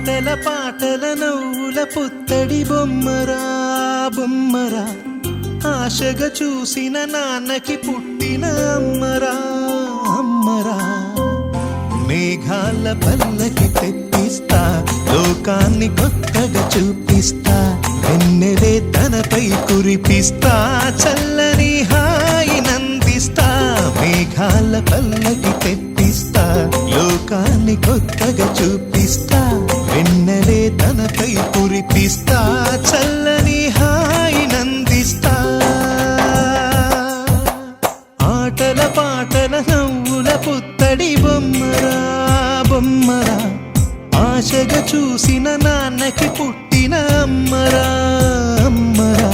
ఆటల పాటల నవ్వుల పుత్తడి బొమ్మరా బొమ్మరా, ఆశగా చూసిన నాన్నకి పుట్టిన అమ్మరా అమ్మరా. మేఘాల పల్లకి తెప్పిస్తా, లోకాన్ని కొత్తగా చూపిస్తా, వెన్నెలే తనపై కురిపిస్తా, చల్లని హాయి నందిస్తా. మేఘాల పల్లకి తెప్పిస్తా, లోకాన్ని కొత్తగా చూపిస్తా, వెన్నెలే తనపై కురిపిస్తా, చల్లని హాయి నందిస్తా. ఆటల పాటల నవ్వుల పుత్తడి బొమ్మరా బొమ్మరా, ఆశగా చూసిన నాన్నకి పుట్టిన అమ్మరా అమ్మరా.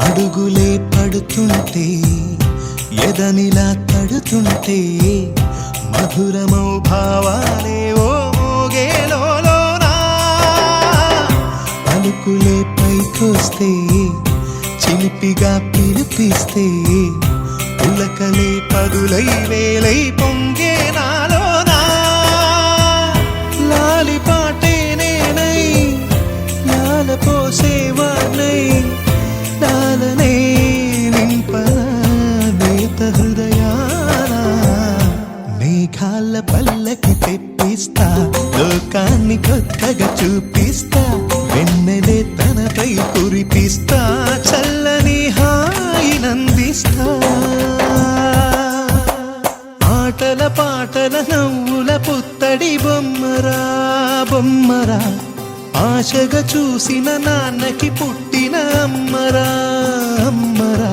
అడుగులే పడుతుంటే ఎదనిలా తడుతుంటే, మధురమౌ భావాలే ఓ మోగేలోనా. పలుకులే పైకొస్తే చిలిపిగా పిలిపిస్తే, పులకలే పదులై వేలై పొంగే నాలోనా. లాలి పాటే నేనై లాల పోసేవాణ్ణై, లాలనే నింపనా నేత హృదయాన. మేఘాల పల్లకి తెప్పిస్తా, లోకాన్ని కొత్తగా చూపిస్తా, వెన్నెలే తనపై కురిపిస్తా, చల్లని హాయి నందిస్తా. ఆటల పాటల నవ్వుల పుత్తడి బొమ్మరా బొమ్మరా, ఆశగా చూసిన నాన్నకి పుట్టిన అమ్మరా అమ్మరా.